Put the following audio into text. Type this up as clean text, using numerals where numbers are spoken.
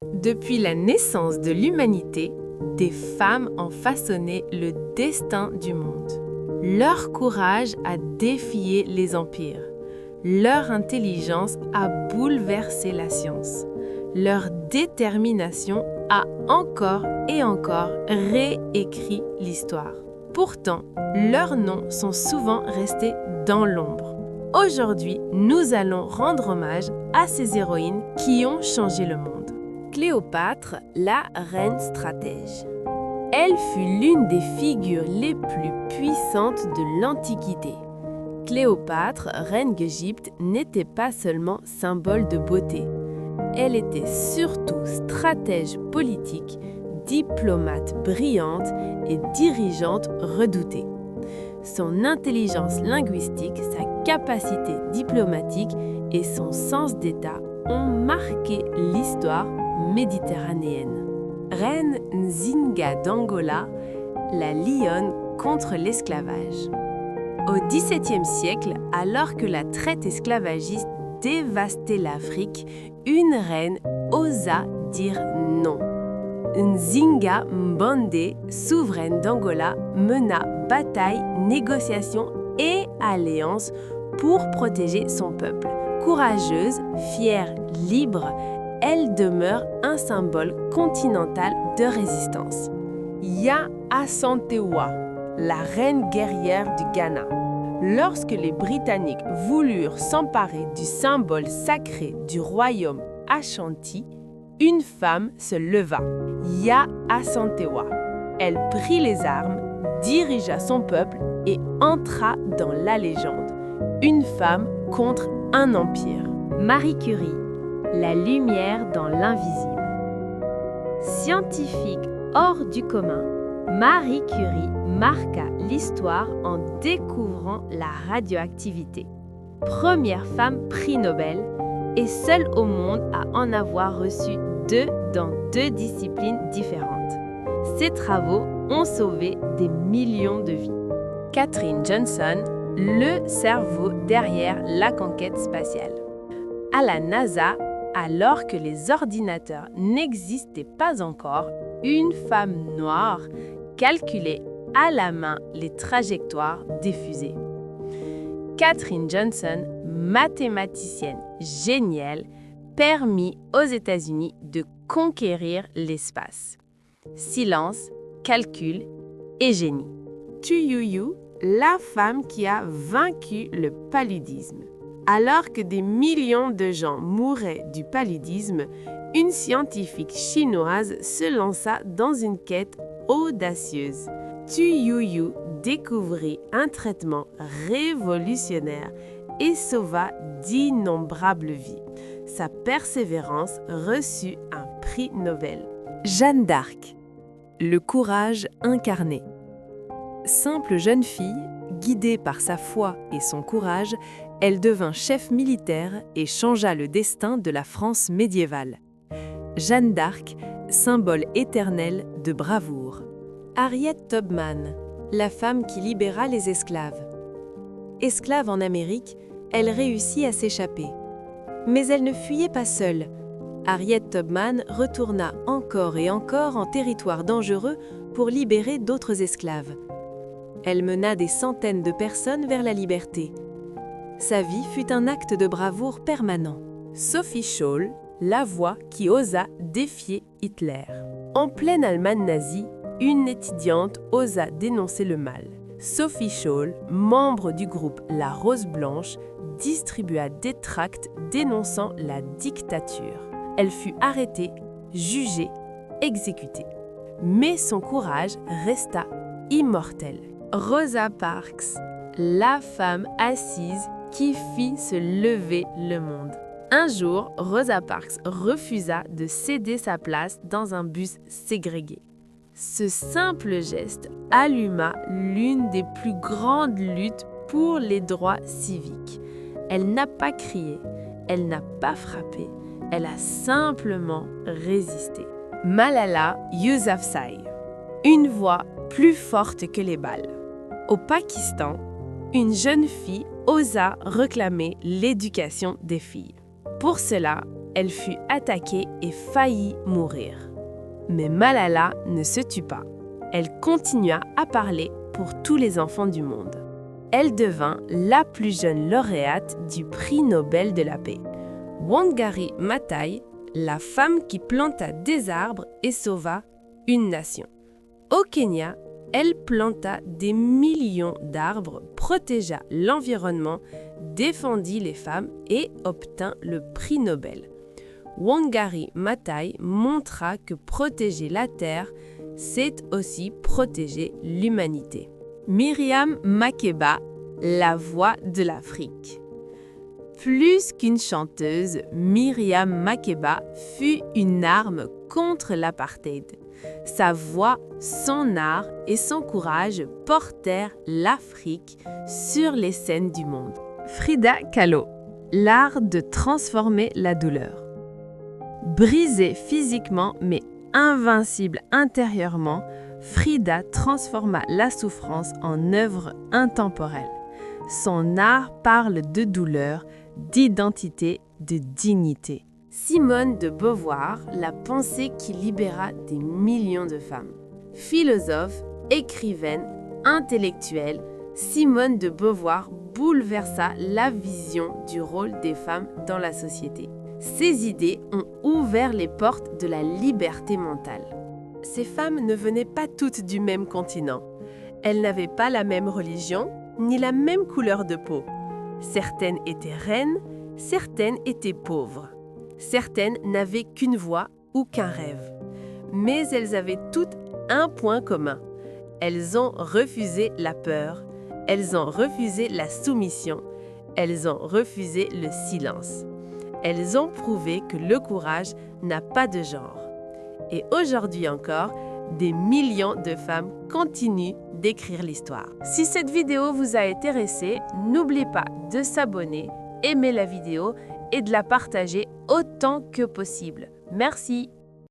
Depuis la naissance de l'humanité, des femmes ont façonné le destin du monde. Leur courage a défié les empires. Leur intelligence a bouleversé la science. Leur détermination a encore et encore réécrit l'histoire. Pourtant, leurs noms sont souvent restés dans l'ombre. Aujourd'hui, nous allons rendre hommage à ces héroïnes qui ont changé le monde. Cléopâtre, la reine stratège. Elle fut l'une des figures les plus puissantes de l'Antiquité. Cléopâtre, reine d'Égypte, n'était pas seulement symbole de beauté. Elle était surtout stratège politique, diplomate brillante et dirigeante redoutée. Son intelligence linguistique, sa capacité diplomatique et son sens d'État ont marqué l'histoire méditerranéenne. Reine Nzinga d'Angola, la lionne contre l'esclavage. Au XVIIe siècle, alors que la traite esclavagiste dévastait l'Afrique, une reine osa dire non. Nzinga Mbande, souveraine d'Angola, mena bataille, négociations et alliances pour protéger son peuple. Courageuse, fière, libre, elle demeure un symbole continental de résistance. Ya Asantewaa, la reine guerrière du Ghana. Lorsque les Britanniques voulurent s'emparer du symbole sacré du royaume Ashanti, une femme se leva, Ya Asantewaa. Elle prit les armes, dirigea son peuple et entra dans la légende. Une femme contre un empire. Marie Curie, la lumière dans l'invisible. Scientifique hors du commun, Marie Curie marqua l'histoire en découvrant la radioactivité. Première femme prix Nobel et seule au monde à en avoir reçu 2 dans 2 disciplines différentes. Ses travaux ont sauvé des millions de vies. Katherine Johnson, le cerveau derrière la conquête spatiale. À la NASA, alors que les ordinateurs n'existaient pas encore, une femme noire calculait à la main les trajectoires des fusées. Katherine Johnson, mathématicienne géniale, permit aux États-Unis de conquérir l'espace. Silence, calcul et génie. Tu Youyou, la femme qui a vaincu le paludisme. Alors que des millions de gens mouraient du paludisme, une scientifique chinoise se lança dans une quête audacieuse. Tu Youyou découvrit un traitement révolutionnaire et sauva d'innombrables vies. Sa persévérance reçut un prix Nobel. Jeanne d'Arc, le courage incarné. Simple jeune fille, guidée par sa foi et son courage, elle devint chef militaire et changea le destin de la France médiévale. Jeanne d'Arc, symbole éternel de bravoure. Harriet Tubman, la femme qui libéra les esclaves. Esclave en Amérique, elle réussit à s'échapper. Mais elle ne fuyait pas seule. Harriet Tubman retourna encore et encore en territoire dangereux pour libérer d'autres esclaves. Elle mena des centaines de personnes vers la liberté. Sa vie fut un acte de bravoure permanent. Sophie Scholl, la voix qui osa défier Hitler. En pleine Allemagne nazie, une étudiante osa dénoncer le mal. Sophie Scholl, membre du groupe La Rose Blanche, distribua des tracts dénonçant la dictature. Elle fut arrêtée, jugée, exécutée. Mais son courage resta immortel. Rosa Parks, la femme assise qui fit se lever le monde. Un jour, Rosa Parks refusa de céder sa place dans un bus ségrégué. Ce simple geste alluma l'une des plus grandes luttes pour les droits civiques. Elle n'a pas crié, elle n'a pas frappé, elle a simplement résisté. Malala Yousafzai, une voix plus forte que les balles. Au Pakistan, une jeune fille osa réclamer l'éducation des filles. Pour cela, elle fut attaquée et faillit mourir. Mais Malala ne se tut pas. Elle continua à parler pour tous les enfants du monde. Elle devint la plus jeune lauréate du prix Nobel de la paix. Wangari Maathai, la femme qui planta des arbres et sauva une nation. Au Kenya, elle planta des millions d'arbres, protégea l'environnement, défendit les femmes et obtint le prix Nobel. Wangari Maathai montra que protéger la terre, c'est aussi protéger l'humanité. Miriam Makeba, la voix de l'Afrique. Plus qu'une chanteuse, Miriam Makeba fut une arme contre l'apartheid. Sa voix, son art et son courage portèrent l'Afrique sur les scènes du monde. Frida Kahlo, l'art de transformer la douleur. Brisée physiquement mais invincible intérieurement, Frida transforma la souffrance en œuvre intemporelle. Son art parle de douleur, d'identité, de dignité. Simone de Beauvoir, la pensée qui libéra des millions de femmes. Philosophe, écrivaine, intellectuelle, Simone de Beauvoir bouleversa la vision du rôle des femmes dans la société. Ses idées ont ouvert les portes de la liberté mentale. Ces femmes ne venaient pas toutes du même continent. Elles n'avaient pas la même religion, ni la même couleur de peau. Certaines étaient reines, certaines étaient pauvres. Certaines n'avaient qu'une voix ou qu'un rêve. Mais elles avaient toutes un point commun. Elles ont refusé la peur, elles ont refusé la soumission, elles ont refusé le silence. Elles ont prouvé que le courage n'a pas de genre. Et aujourd'hui encore, des millions de femmes continuent d'écrire l'histoire. Si cette vidéo vous a intéressé, n'oubliez pas de s'abonner, aimer la vidéo et de la partager autant que possible. Merci.